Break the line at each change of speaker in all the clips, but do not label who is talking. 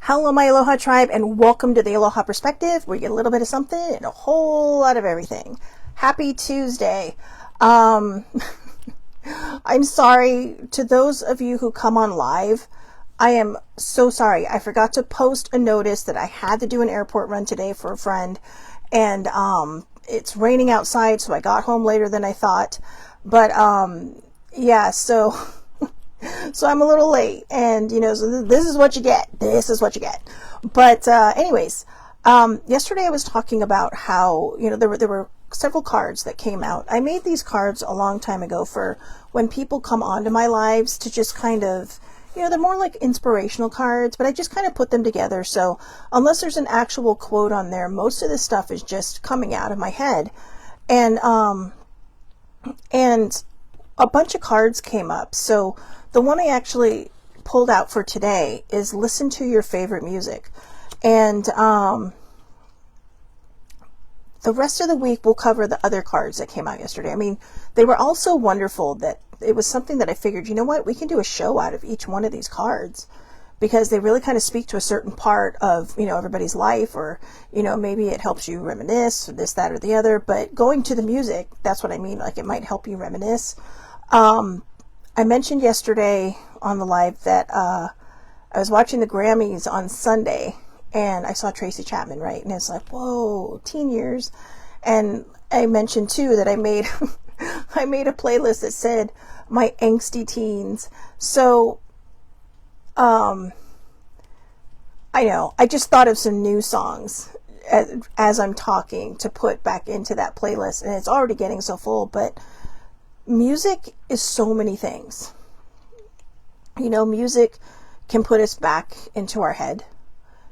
Hello, my Aloha tribe, and welcome to the Aloha Perspective, where you get a little bit of something and a whole lot of everything. Happy Tuesday. I'm sorry to those of you who come on live. I am so sorry. I forgot to post a notice that I had to do an airport run today for a friend, and it's raining outside, so I got home later than I thought. But yeah, so I'm a little late, and so this is what you get. This is what you get. But anyways, yesterday I was talking about how there were several cards that came out. I made these cards a long time ago for when people come onto my lives to just kind of, they're more like inspirational cards, but I just kind of put them together. So unless there's an actual quote on there, most of this stuff is just coming out of my head, and a bunch of cards came up. So the one I actually pulled out for today is listen to your favorite music. And the rest of the week we'll cover the other cards that came out yesterday. I mean, they were all so wonderful that it was something that I figured, we can do a show out of each one of these cards, because they really kind of speak to a certain part of, everybody's life, or, maybe it helps you reminisce, or this, that, or the other. But going to the music, that's what I mean. Like, it might help you reminisce. I mentioned yesterday on the live that I was watching the Grammys on Sunday, and I saw Tracy Chapman, right? And it's like, whoa, teen years. And I mentioned too that I made I made a playlist that said my angsty teens. So I know, I just thought of some new songs as I'm talking to put back into that playlist, and it's already getting so full. But music is so many things. Music can put us back into our head.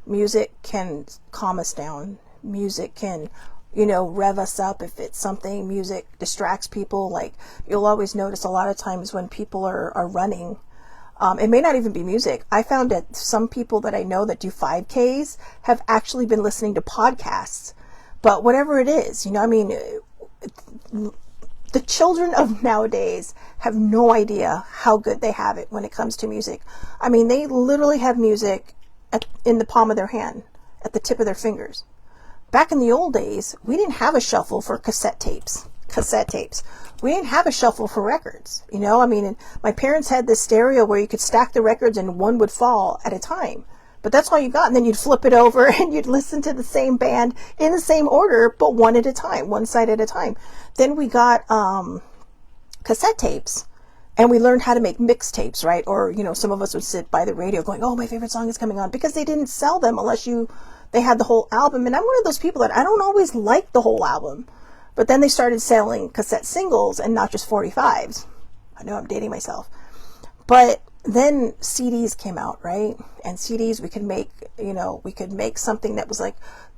Music can calm us down. Music can, rev us up if it's something. Music distracts people. Like, you'll always notice a lot of times when people are running, it may not even be music. I found that some people that I know that do 5Ks have actually been listening to podcasts. But whatever it is, the children of nowadays have no idea how good they have it when it comes to music. I mean, they literally have music in the palm of their hand, at the tip of their fingers. Back in the old days, we didn't have a shuffle for cassette tapes. We didn't have a shuffle for records. My parents had this stereo where you could stack the records and one would fall at a time. But that's all you got. And then you'd flip it over and you'd listen to the same band in the same order, but one at a time, one side at a time. Then we got cassette tapes, and we learned how to make mixtapes, right? Or, some of us would sit by the radio going, oh, my favorite song is coming on, because they didn't sell them unless they had the whole album. And I'm one of those people that I don't always like the whole album. But then they started selling cassette singles and not just 45s. I know I'm dating myself. But then CDs came out, right? And CDs, we could make something that was like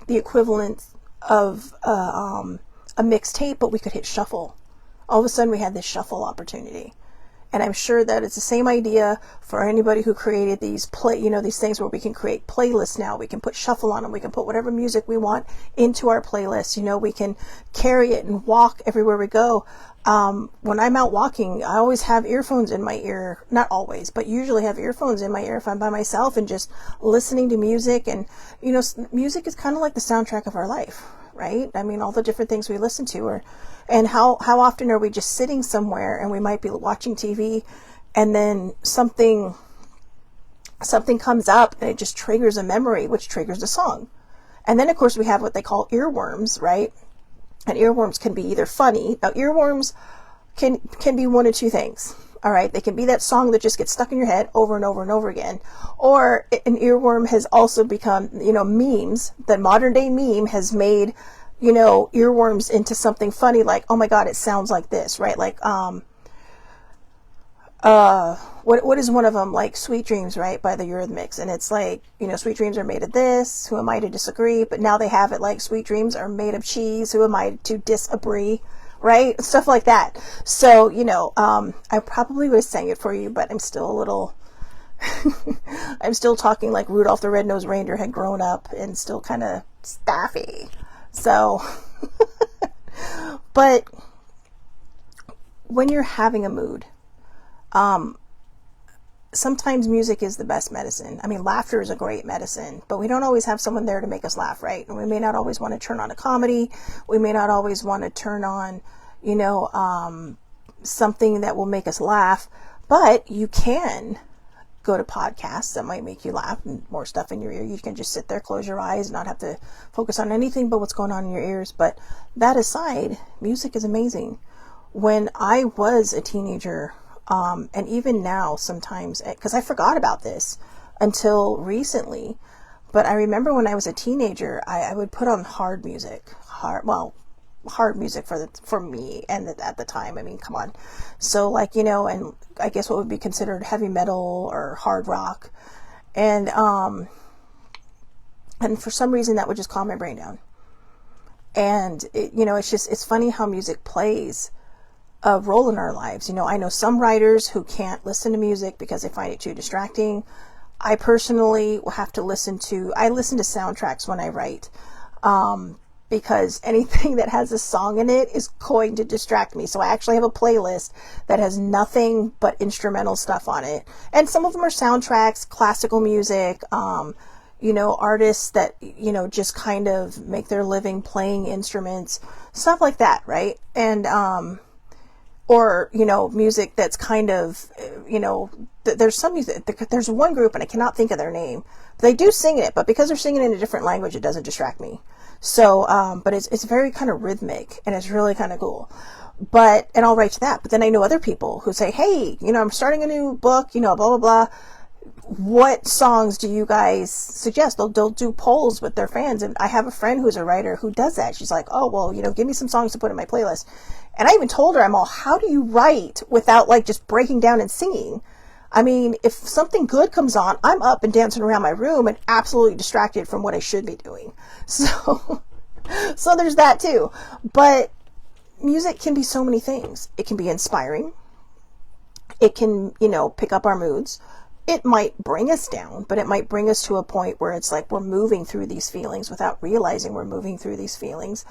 the equivalent of a mixtape, but we could hit shuffle. All of a sudden we had this shuffle opportunity. And I'm sure that it's the same idea for anybody who created these these things where we can create playlists now. We can put shuffle on them. We can put whatever music we want into our playlist. We can carry it and walk everywhere we go. When I'm out walking, I always have earphones in my ear. Not always, but usually have earphones in my ear if I'm by myself and just listening to music. And, music is kind of like the soundtrack of our life, right? I mean, all the different things we listen to and how often are we just sitting somewhere and we might be watching TV, and then something comes up and it just triggers a memory, which triggers a song. And then of course we have what they call earworms, right? And earworms can be either funny. Now, earworms can be one of two things. All right. They can be that song that just gets stuck in your head over and over and over again. Or an earworm has also become, memes. The modern day meme has made, earworms into something funny, like, oh my God, it sounds like this, right? Like, what is one of them? Like Sweet Dreams, right? By the Eurythmics. And it's like, sweet dreams are made of this. Who am I to disagree? But now they have it like sweet dreams are made of cheese. Who am I to disagree? Right? Stuff like that. So, I probably would have sang it for you, but I'm still a little, I'm still talking like Rudolph the Red-Nosed Reindeer had grown up and still kind of staffy. So, but when you're having a mood, sometimes music is the best medicine. I mean, laughter is a great medicine, but we don't always have someone there to make us laugh, right? And we may not always want to turn on a comedy. We may not always want to turn on, something that will make us laugh, but you can go to podcasts that might make you laugh and more stuff in your ear. You can just sit there, close your eyes, not have to focus on anything but what's going on in your ears. But that aside, music is amazing. When I was a teenager, and even now sometimes, because I forgot about this until recently, but I remember when I was a teenager, I would put on hard music, hard music for me and at the time. I mean, come on. So and I guess what would be considered heavy metal or hard rock. And for some reason that would just calm my brain down. And it's funny how music plays a role in our lives. I know some writers who can't listen to music because they find it too distracting. I personally will have to listen to soundtracks when I write. Because anything that has a song in it is going to distract me. So I actually have a playlist that has nothing but instrumental stuff on it. And some of them are soundtracks, classical music, artists that, just kind of make their living playing instruments, stuff like that, right? And, or, music that's kind of, there's some music, there's one group and I cannot think of their name. They do sing it, but because they're singing in a different language, it doesn't distract me. So, but it's very kind of rhythmic and it's really kind of cool. And I'll write to that. But then I know other people who say, hey, I'm starting a new book, blah, blah, blah. What songs do you guys suggest? They'll do polls with their fans. And I have a friend who's a writer who does that. She's like, oh, well, give me some songs to put in my playlist. And I even told her, how do you write without just breaking down and singing? I mean, if something good comes on, I'm up and dancing around my room and absolutely distracted from what I should be doing. So there's that too. But music can be so many things. It can be inspiring. It can, pick up our moods. It might bring us down, but it might bring us to a point where it's like we're moving through these feelings without realizing we're moving through these feelings.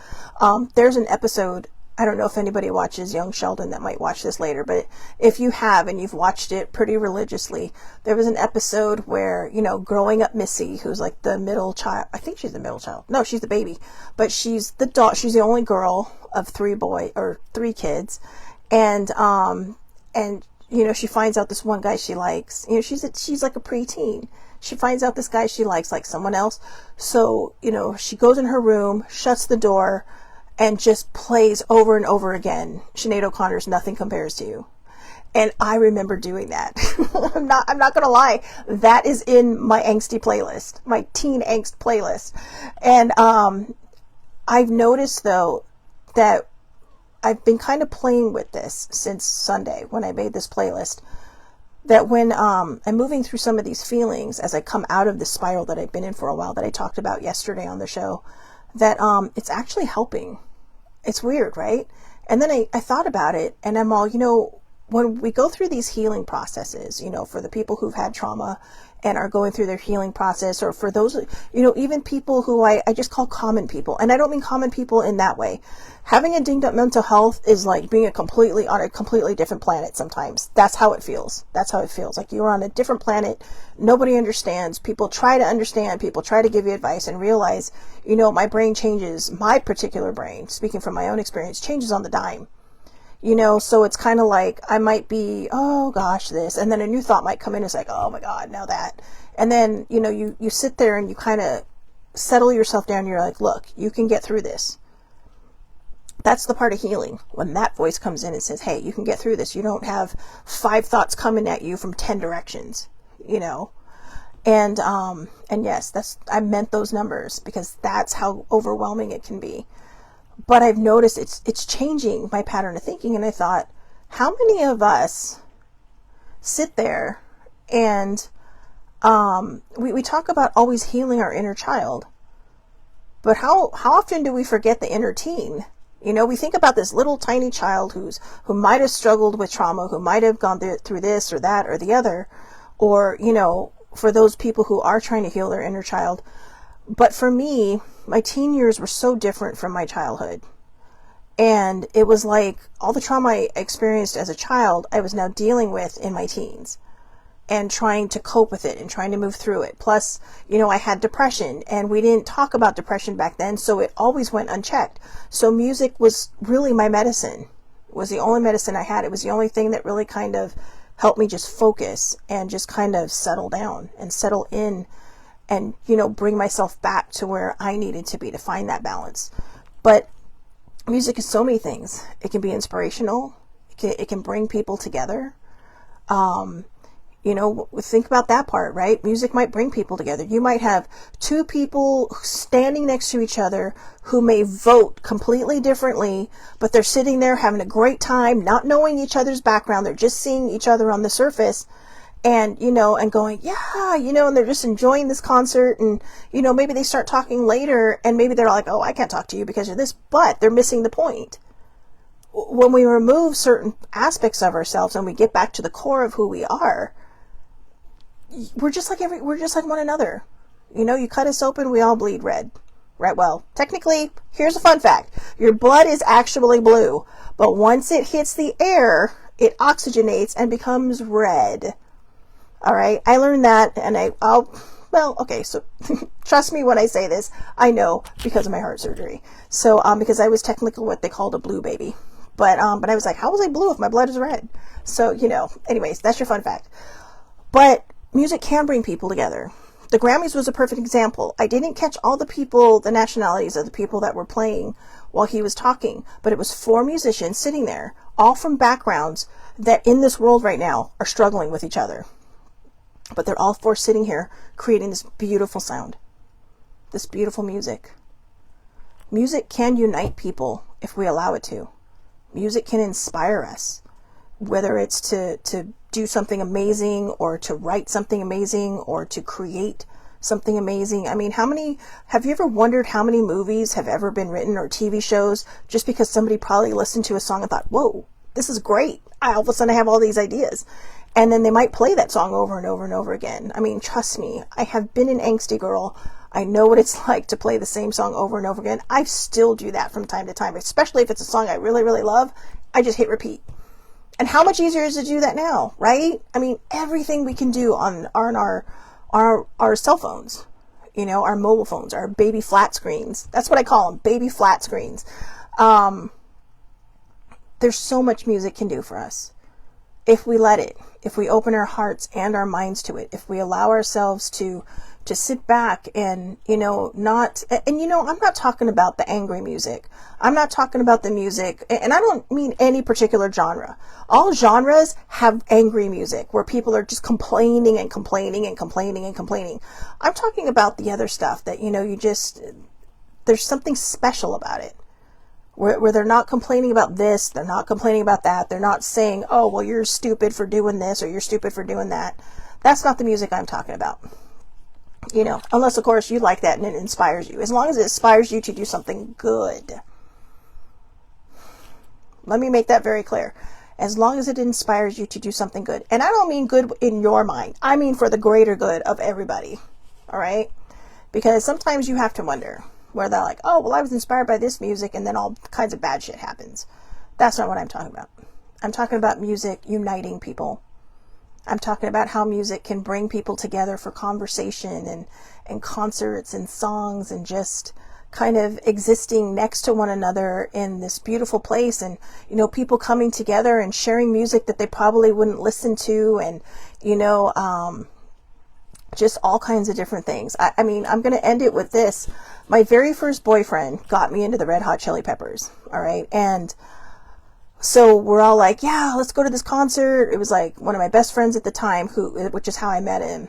There's an episode, I don't know if anybody watches Young Sheldon that might watch this later, but if you have and you've watched it pretty religiously, there was an episode where, growing up Missy, who's like the middle child, I think she's the middle child. No, she's the baby, but she's the only girl of three kids. And she finds out this one guy she likes, she's like a preteen. She finds out this guy she likes someone else. So, she goes in her room, shuts the door, and just plays over and over again Sinead O'Connor's Nothing Compares to You. And I remember doing that. I'm not going to lie. That is in my angsty playlist, my teen angst playlist. And I've noticed though that I've been kind of playing with this since Sunday when I made this playlist, that when I'm moving through some of these feelings as I come out of the spiral that I've been in for a while that I talked about yesterday on the show, that it's actually helping. It's weird, right? And then I thought about it and I'm all, when we go through these healing processes, for the people who've had trauma and are going through their healing process, or for those, even people who I just call common people. And I don't mean common people in that way. Having a dinged up mental health is like being on a completely different planet sometimes. That's how it feels. Like you're on a different planet. Nobody understands. People try to understand. People try to give you advice and realize, my brain changes. My particular brain, speaking from my own experience, changes on the dime. So it's kind of like I might be, oh gosh, this, and then a new thought might come in. It's like, oh my God, now that. And then, you sit there and you kind of settle yourself down. You're like, look, you can get through this. That's the part of healing. When that voice comes in and says, hey, you can get through this. You don't have 5 thoughts coming at you from 10 directions, And yes, I meant those numbers because that's how overwhelming it can be. But I've noticed it's changing my pattern of thinking. And I thought, how many of us sit there and we talk about always healing our inner child, but how often do we forget the inner teen? We think about this little tiny child who might have struggled with trauma, who might have gone through this or that or the other, or, for those people who are trying to heal their inner child. But for me, my teen years were so different from my childhood. And it was like all the trauma I experienced as a child, I was now dealing with in my teens. and trying to cope with it and trying to move through it. Plus, I had depression, and we didn't talk about depression back then, so it always went unchecked. So music was really my medicine. It was the only medicine I had. It was the only thing that really kind of helped me just focus and just kind of settle down and settle in and, bring myself back to where I needed to be to find that balance. But music is so many things. It can be inspirational. It can bring people together. Think about that part, right? Music might bring people together. You might have two people standing next to each other who may vote completely differently, but they're sitting there having a great time, not knowing each other's background. They're just seeing each other on the surface and, and going, yeah, and they're just enjoying this concert. And, maybe they start talking later and maybe they're like, oh, I can't talk to you because of this, but they're missing the point. When we remove certain aspects of ourselves and we get back to the core of who we are, we're just like one another. You cut us open, we all bleed red. Right? Well, technically, here's a fun fact. Your blood is actually blue, but once it hits the air, it oxygenates and becomes red. All right? I learned that, and so trust me when I say this. I know because of my heart surgery. So, because I was technically what they called a blue baby. But I was like, how was I blue if my blood is red? So, anyways, that's your fun fact. But music can bring people together. The Grammys was a perfect example. I didn't catch all the nationalities of the people that were playing while he was talking, but it was 4 musicians sitting there, all from backgrounds that in this world right now are struggling with each other. But they're all 4 sitting here creating this beautiful sound, this beautiful music. Music can unite people if we allow it to. Music can inspire us, whether it's to do something amazing or to write something amazing or to create something amazing. I mean, have you ever wondered how many movies have ever been written or TV shows just because somebody probably listened to a song and thought, whoa, this is great. All of a sudden I have all these ideas. And then they might play that song over and over and over again. I mean, trust me, I have been an angsty girl. I know what it's like to play the same song over and over again. I still do that from time to time, especially if it's a song I really, really love. I just hit repeat. And how much easier is it to do that now, right? I mean, everything we can do on our cell phones, our mobile phones, our baby flat screens. That's what I call them, baby flat screens. There's so much music can do for us. If we let it, if we open our hearts and our minds to it, if we allow ourselves to sit back and, I'm not talking about the angry music. I'm not talking about the music, and I don't mean any particular genre. All genres have angry music where people are just complaining and complaining and complaining and complaining. I'm talking about the other stuff that, there's something special about it. Where they're not complaining about this, they're not complaining about that, they're not saying, oh, well, you're stupid for doing this or you're stupid for doing that. That's not the music I'm talking about. Unless, of course, you like that and it inspires you. As long as it inspires you to do something good. Let me make that very clear. As long as it inspires you to do something good. And I don't mean good in your mind. I mean for the greater good of everybody. All right? Because sometimes you have to wonder where they're like, oh, well, I was inspired by this music and then all kinds of bad shit happens. That's not what I'm talking about. I'm talking about music uniting people. I'm talking about how music can bring people together for conversation and concerts and songs and just kind of existing next to one another in this beautiful place and, people coming together and sharing music that they probably wouldn't listen to and, just all kinds of different things. I mean, I'm going to end it with this. My very first boyfriend got me into the Red Hot Chili Peppers. All right. And so we're all like, yeah, let's go to this concert. It was like one of my best friends at the time, which is how I met him.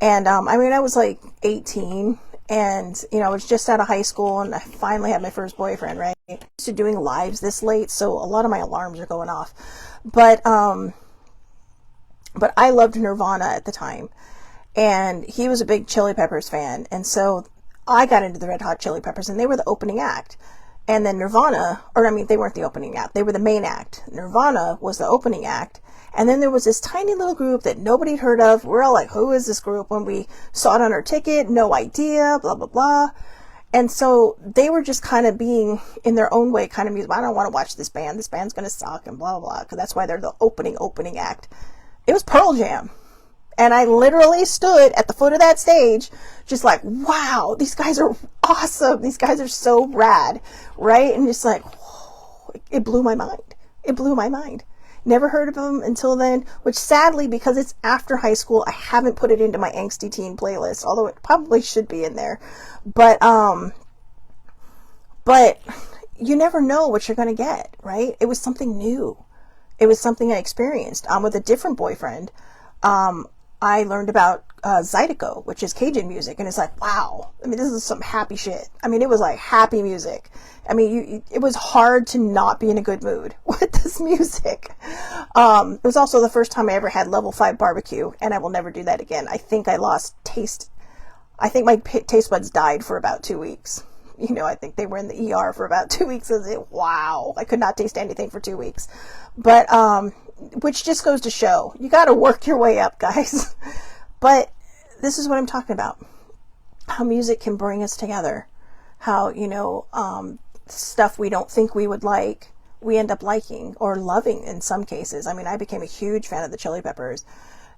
And, I was like 18 and, I was just out of high school and I finally had my first boyfriend, right? I'm used to doing lives this late. So a lot of my alarms are going off, but I loved Nirvana at the time and he was a big Chili Peppers fan. And so I got into the Red Hot Chili Peppers and they were the opening act. And then Nirvana, they weren't the opening act. They were the main act. Nirvana was the opening act. And then there was this tiny little group that nobody had heard of. We're all like, who is this group? When we saw it on our ticket, no idea, blah, blah, blah. And so they were just kind of being, in their own way, kind of music. I don't want to watch this band. This band's going to suck and blah, blah, blah. Because that's why they're the opening act. It was Pearl Jam. And I literally stood at the foot of that stage, just like, wow, these guys are awesome. These guys are so rad, right? And just like, whoa, it blew my mind. It blew my mind. Never heard of them until then, which sadly, because it's after high school, I haven't put it into my angsty teen playlist, although it probably should be in there. But you never know what you're going to get, right? It was something new. It was something I experienced. With a different boyfriend, I learned about Zydeco, which is Cajun music, and it's like, wow. I mean, this is some happy shit. I mean, it was like happy music. I mean, it was hard to not be in a good mood with this music. It was also the first time I ever had level 5 barbecue, and I will never do that again. I think I lost taste. I think my taste buds died for about 2 weeks. You know, I think they were in the ER for about 2 weeks. Wow, I could not taste anything for 2 weeks. But, which just goes to show, you got to work your way up, guys. But this is what I'm talking about. How music can bring us together. How, you know, stuff we don't think we would like, we end up liking or loving in some cases. I mean, I became a huge fan of the Chili Peppers,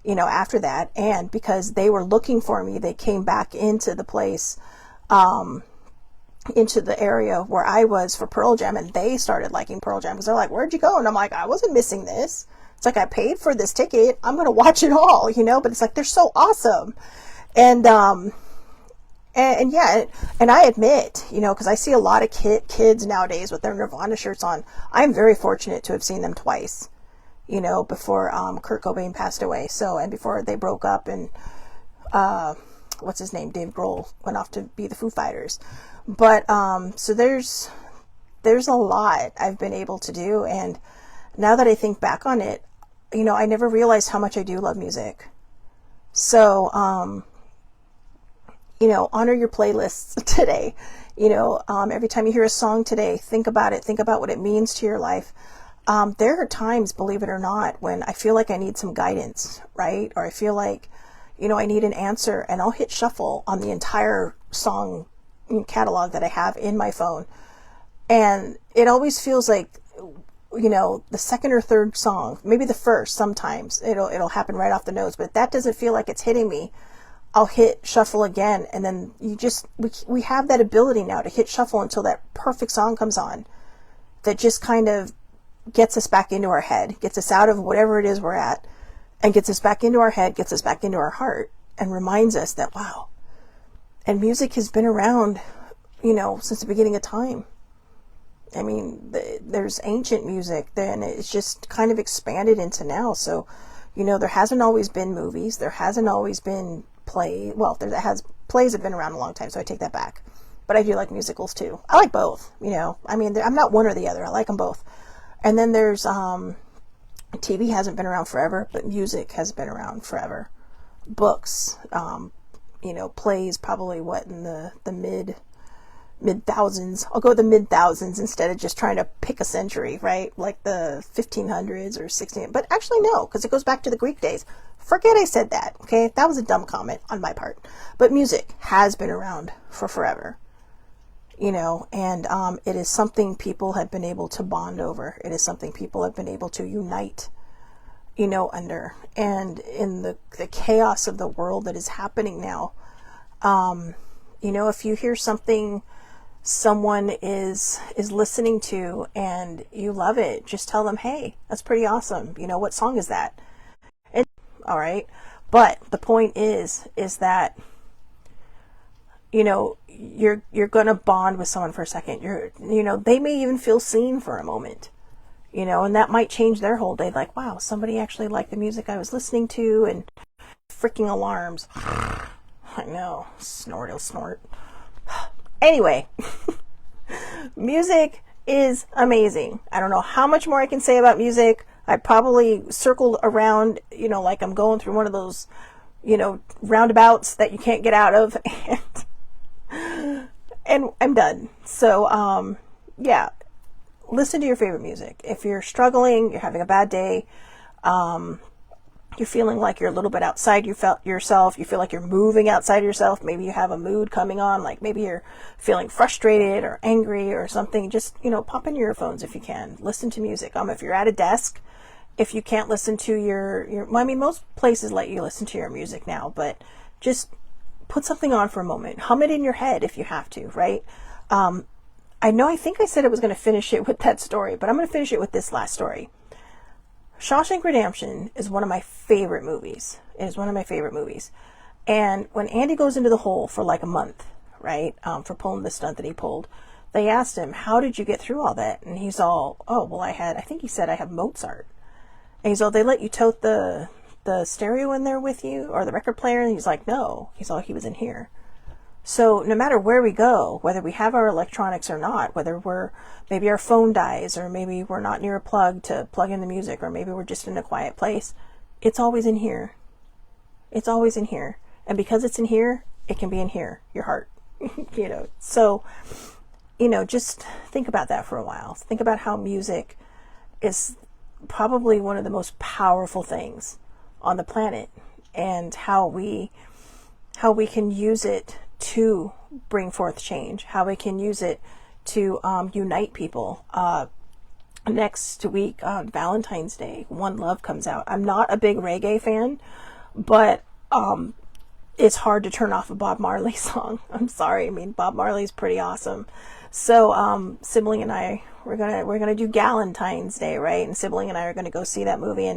you know, after that. And because they were looking for me, they came back into the place, into the area where I was for Pearl Jam, and they started liking Pearl Jam because they're like, where'd you go? And I'm like, I wasn't missing this. It's like, I paid for this ticket. I'm going to watch it all, you know, but it's like, they're so awesome. And yeah, and I admit, you know, because I see a lot of kids nowadays with their Nirvana shirts on. I'm very fortunate to have seen them twice, you know, before Kurt Cobain passed away. So, and before they broke up, and what's his name, Dave Grohl, went off to be the Foo Fighters. But so there's a lot I've been able to do, and now that I think back on it, you know, I never realized how much I do love music. So you know, honor your playlists today. You know, every time you hear a song today, think about it. Think about what it means to your life. There are times, believe it or not, when I feel like I need some guidance, right? Or I feel like, you know, I need an answer, and I'll hit shuffle on the entire song catalog that I have in my phone. And it always feels like, you know, the second or third song, maybe the first, sometimes it'll happen right off the nose, but if that doesn't feel like it's hitting me, I'll hit shuffle again. And then we have that ability now to hit shuffle until that perfect song comes on that just kind of gets us back into our head, gets us out of whatever it is we're at, and gets us back into our head, gets us back into our heart, and reminds us that, wow. And music has been around, you know, since the beginning of time. I mean, there's ancient music, then it's just kind of expanded into now. So, you know, there hasn't always been movies. There hasn't always been play. Well, plays have been around a long time, so I take that back. But I do like musicals too. I like both, you know. I mean, I'm not one or the other. I like them both. And then there's TV hasn't been around forever, but music has been around forever. Books, you know, plays probably in the mid thousands. I'll go with the mid thousands instead of just trying to pick a century, right? Like the 1500s or 16. But actually no, because it goes back to the Greek days. Forget I said that. Okay, that was a dumb comment on my part. But music has been around for forever. You know, and it is something people have been able to bond over. It is something people have been able to unite, you know, under. And in the chaos of the world that is happening now, you know, if you hear something someone is listening to and you love it, just tell them, hey, that's pretty awesome. You know, what song is that? And all right. But the point is that, you know, you're going to bond with someone for a second. You know, they may even feel seen for a moment, you know, and that might change their whole day. Like, wow, somebody actually liked the music I was listening to, and freaking alarms. I know, snort. Anyway, music is amazing. I don't know how much more I can say about music. I probably circled around, you know, like I'm going through one of those, you know, roundabouts that you can't get out of, and I'm done. So, yeah, listen to your favorite music. If you're struggling, you're having a bad day, you're feeling like you're a little bit outside yourself, you feel like you're moving outside yourself, maybe you have a mood coming on, like maybe you're feeling frustrated or angry or something, just, you know, pop in your earphones if you can. Listen to music. If you're at a desk if you can't listen to your, well, I mean, most places let you listen to your music now, but just put something on for a moment. Hum it in your head if you have to, right? I think I said I was going to finish it with that story, but I'm going to finish it with this last story. Shawshank Redemption is one of my favorite movies. It is one of my favorite movies. And when Andy goes into the hole for like a month, right, for pulling the stunt that he pulled, they asked him, how did you get through all that? And he's all, oh, well, I think he said I have Mozart. And he's all, they let you tote the stereo in there with you, or the record player? And he's like, no. He's all, he was in here. So no matter where we go, whether we have our electronics or not, whether maybe our phone dies, or maybe we're not near a plug to plug in the music, or maybe we're just in a quiet place, it's always in here. It's always in here. And because it's in here, it can be in here, your heart. So, just think about that for a while. Think about how music is probably one of the most powerful things on the planet, and how we can use it to bring forth change, how we can use it to unite people. Next week on Valentine's Day, One Love comes out. I'm not a big reggae fan, but it's hard to turn off a Bob Marley song. I'm sorry. I mean, Bob Marley's pretty awesome. So Sibling and I, we're gonna do Galentine's Day, right? And Sibling and I are gonna go see that movie,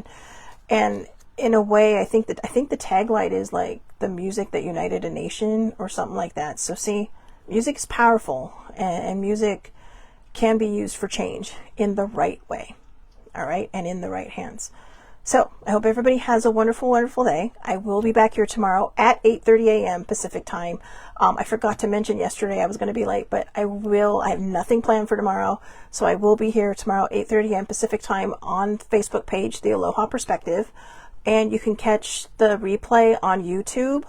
and in a way, I think the tagline is like the music that united a nation, or something like that. So see, music is powerful, and music can be used for change in the right way. All right. And in the right hands. So I hope everybody has a wonderful, wonderful day. I will be back here tomorrow at 8:30 a.m. Pacific time. I forgot to mention yesterday I was going to be late, but I have nothing planned for tomorrow. So I will be here tomorrow, 8:30 a.m. Pacific time, on the Facebook page, The Aloha Perspective. And you can catch the replay on YouTube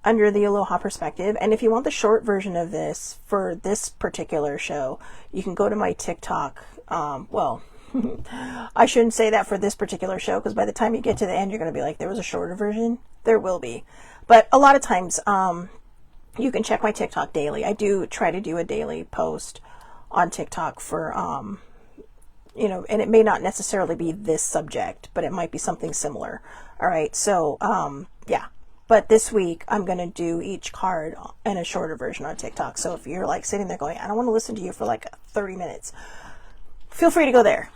under The Aloha Perspective. And if you want the short version of this for this particular show, you can go to my TikTok. I shouldn't say that for this particular show, because by the time you get to the end, you're going to be like, there was a shorter version. There will be. But a lot of times, you can check my TikTok daily. I do try to do a daily post on TikTok for, and it may not necessarily be this subject, but it might be something similar. All right. So, yeah. But this week, I'm going to do each card in a shorter version on TikTok. So if you're like sitting there going, I don't want to listen to you for like 30 minutes, feel free to go there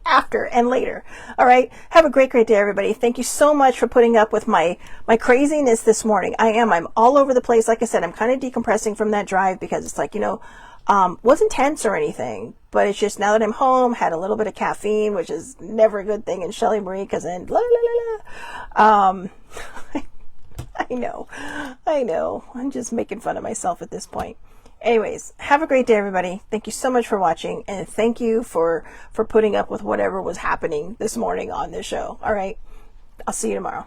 after and later. All right. Have a great, great day, everybody. Thank you so much for putting up with my craziness this morning. I'm all over the place. Like I said, I'm kind of decompressing from that drive, because it's like, wasn't tense or anything, but it's just now that I'm home, had a little bit of caffeine, which is never a good thing in Shelley Marie, because then la la la la. I know. I'm just making fun of myself at this point. Anyways, have a great day, everybody. Thank you so much for watching, and thank you for putting up with whatever was happening this morning on this show. All right. I'll see you tomorrow.